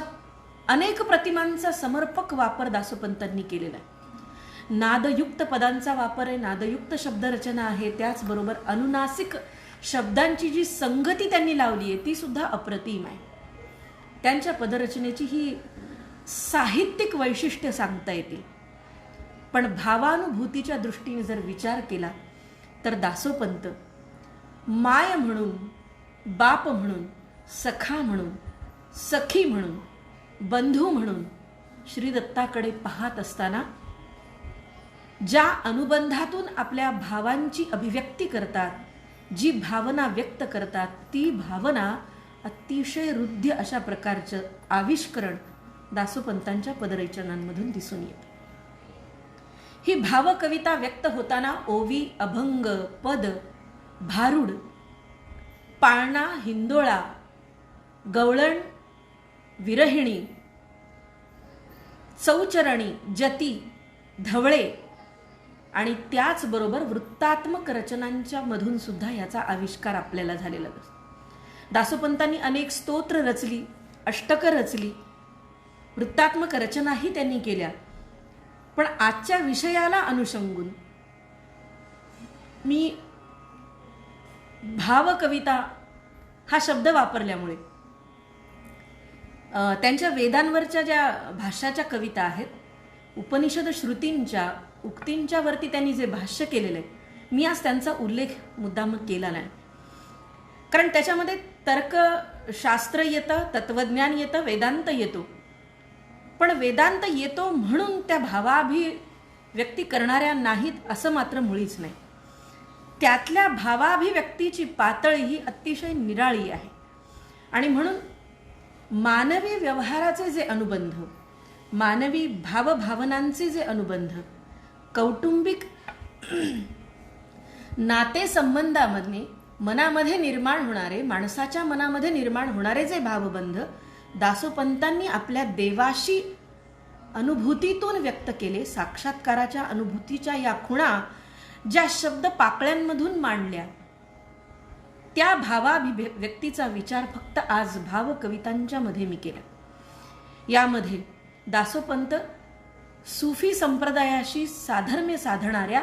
अनेक प्रतिमांचा समर्पक वापर दासोपंतांनी केलेला आहे. नादयुक्त पदांचा वापर आहे, नादयुक्त शब्दरचना आहे. त्याचबरोबर अनुनासिक शब्दांची जी संगती त्यांनी लावली आहे ती सुद्धा अप्रतिम आहे. त्यांच्या पदरचनेची ही साहित्यिक वैशिष्ट्य सांगता येतील. पण भावानुभूतीच्या दृष्टीने जर विचार केला तर दासोपंत माय म्हणून, बाप म्हणून, सखा म्हणून, सखी म्हणून, बंधू म्हणून श्री दत्ताकडे पाहत असताना ज्या अनुबंधातून आपल्या भावांची अभिव्यक्ती करतात, जी भावना व्यक्त करतात, ती भावना अतिशय हृद्य अशा प्रकारचं आविष्करण दासोपंतांच्या पदरचनांमधून दिसून येतं. ही भावकविता व्यक्त होताना ओवी, अभंग, पद, भारुड, पाळणा, हिंदोळा, गवळण, विरहिणी, चौचरणी, जती, धवळे आणि त्याचबरोबर वृत्तात्मक रचनांच्या मधून सुद्धा याचा आविष्कार आपल्याला झालेला असतो. दासोपंतांनी अनेक स्तोत्र रचली, अष्टकं रचली, वृत्तात्मक रचनाही त्यांनी केल्या. पण आजच्या विषयाला अनुषंगून मी भावकविता हा शब्द वापरल्यामुळे त्यांच्या वेदांवरच्या ज्या भाष्याच्या कविता आहेत, उपनिषद श्रुतींच्या उक्तींच्या वरती त्यांनी जे भाष्य केलेलं आहे, मी आज त्यांचा उल्लेख मुद्दाम केला नाही. कारण त्याच्यामध्ये तर्कशास्त्र येतं, तत्वज्ञान येतं, वेदांत येतो. पण वेदांत येतो म्हणून त्या भावाभिव्यक्ती करणाऱ्या नाहीत असं मात्र मुळीच नाही. त्यातल्या भावाभिव्यक्तीची पातळी ही अतिशय निराळी आहे. आणि म्हणून मानवी व्यवहाराचे जे अनुबंध, मानवी भावभावनांचे जे अनुबंध, कौटुंबिक नातेसंबंधामध्ये मनामध्ये निर्माण होणारे, माणसाच्या मनामध्ये निर्माण होणारे जे भावबंध दासोपंतांनी आपल्या देवाशी अनुभूतीतून व्यक्त केले, साक्षात्काराच्या अनुभूतीच्या या खुणा ज्या शब्द पाकळ्यांमधून मांडल्या, त्या भावाभिव्यक्तीचा विचार फक्त आज भावकवितांच्या मध्ये मी केला. यामध्ये दासोपंत सुफी संप्रदायाशी साधर्म्य साधणाऱ्या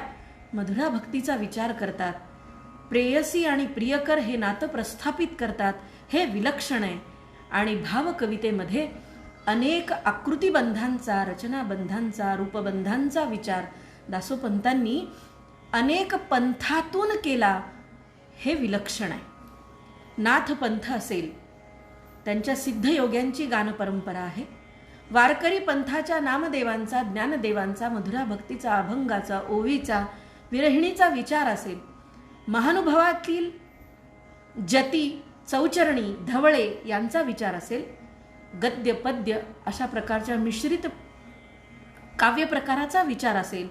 मधुरा भक्तीचा विचार करतात. प्रेयसी आणि प्रियकर हे नातं प्रस्थापित करतात, हे विलक्षण आहे. आणि भावकवितेमध्ये अनेक आकृतिबंधांचा, रचनाबंधांचा, रूपबंधांचा विचार दासोपंतांनी अनेक पंथातून केला, हे विलक्षण आहे. नाथपंथ असेल, त्यांच्या सिद्धयोग्यांची गानपरंपरा आहे. वारकरी पंथाच्या नामदेवांचा, ज्ञानदेवांचा, मधुरा भक्तीचा, अभंगाचा, ओवीचा, विरहिणीचा विचार असेल, महानुभवातील जती, चौचरणी, धवळे यांचा विचार असेल, गद्य पद्य अशा प्रकारच्या मिश्रित काव्यप्रकाराचा विचार असेल,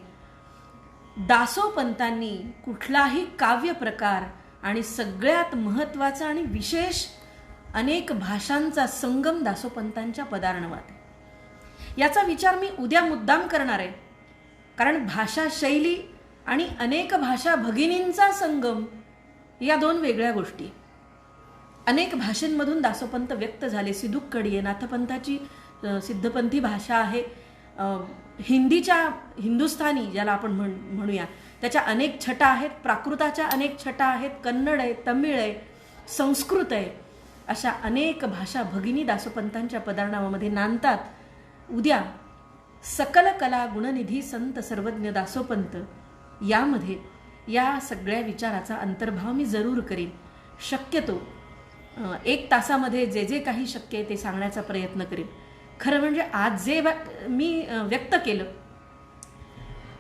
दासोपंतांनी कुठलाही काव्यप्रकार आणि सगळ्यात महत्त्वाचा आणि विशेष अनेक भाषांचा संगम दासोपंतांच्या पदार्णवात आहे. याचा विचार मी उद्या मुद्दाम करणार आहे. कारण भाषा शैली आणि अनेक भाषा भगिनींचा संगम या दोन वेगळ्या गोष्टी. अनेक भाषेंमधून दासोपंत व्यक्त झाले. सिदुक्कडी आहे, नाथपंथाची सिद्धपंथी भाषा आहे. हिंदीच्या हिंदुस्थानी ज्याला आपण म्हणूया त्याच्या अनेक छटा आहेत. प्राकृताच्या अनेक छटा आहेत. कन्नड आहे, तमिळ आहे, संस्कृत आहे. अशा अनेक भाषा भगिनी दासोपंतांच्या पदार्णवामध्ये नांदतात. उद्या सकल कला गुणनिधी संत सर्वज्ञ दासोपंत यामध्ये या सगळ्या विचाराचा अंतर्भाव मी जरूर करीन. शक्यतो 1 तासामध्ये जे जे काही शक्य आहे ते सांगण्याचा प्रयत्न करीन. खरं म्हणजे आज जे मी व्यक्त केलं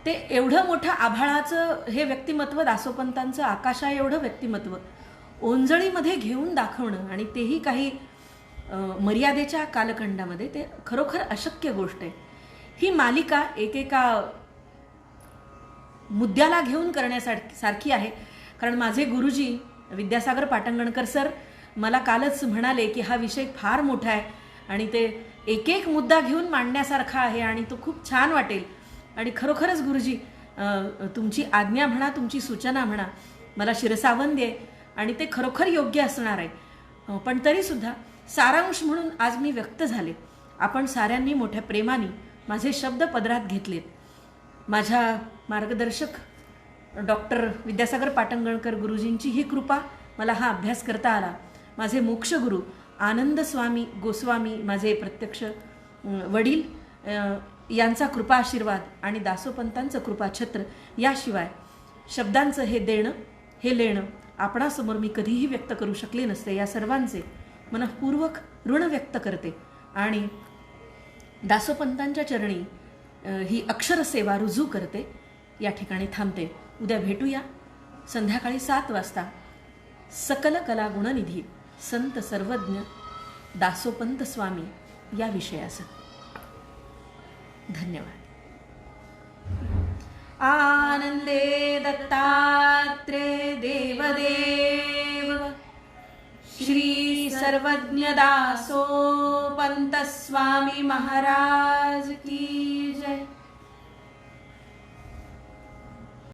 ते एवढं मोठं आभाळाचं हे व्यक्तिमत्व, दासोपंतांचं आकाशा एवढं व्यक्तिमत्व ओंजळीमध्ये घेऊन दाखवणं, आणि तेही काही मर्यादेच्या कालखंडामध्ये, ते खरोखर अशक्य गोष्ट आहे. ही मालिका एकेका मुद्द्याला घेऊन करण्यासारखी आहे. कारण माझे गुरुजी विद्यासागर पाटंगणकर सर मला कालच म्हणाले की हा विषय फार मोठा आहे आणि ते एक एक मुद्दा घेऊन मांडण्यासारखा आहे आणि तो खूप छान वाटेल. आणि खरोखरच गुरुजी, तुमची आज्ञा म्हणा, तुमची सूचना म्हणा, मला शिरसावंदी आहे आणि ते खरोखर योग्य असणार आहे. पण तरीसुद्धा सारांश म्हणून आज मी व्यक्त झाले. आपण साऱ्यांनी मोठ्या प्रेमाने माझे शब्द पदरात घेतलेत. माझ्या मार्गदर्शक डॉक्टर विद्यासागर पाटंगणकर गुरुजींची ही कृपा, मला हा अभ्यास करता आला. माझे मोक्षगुरू आनंद स्वामी गोस्वामी, माझे प्रत्यक्ष वडील, यांचा कृपा आशीर्वाद आणि दासोपंतांचं कृपाछत्र, याशिवाय शब्दांचं हे देणं, हे लेणं आपणासमोर मी कधीही व्यक्त करू शकले नसते. या सर्वांचे मनःपूर्वक ऋण व्यक्त करते आणि दासोपंतांच्या चरणी ही अक्षरसेवा रुजू करते. या ठिकाणी थांबते. उद्या भेटूया संध्याकाळी 7 वाजता. सकल कला गुणनिधी संत सर्वज्ञ दासोपंत स्वामी या विषयासह. धन्यवाद. आनंदे दत्तात्रेय देवदेव श्री सर्वज्ञ दासोपंत स्वामी महाराज की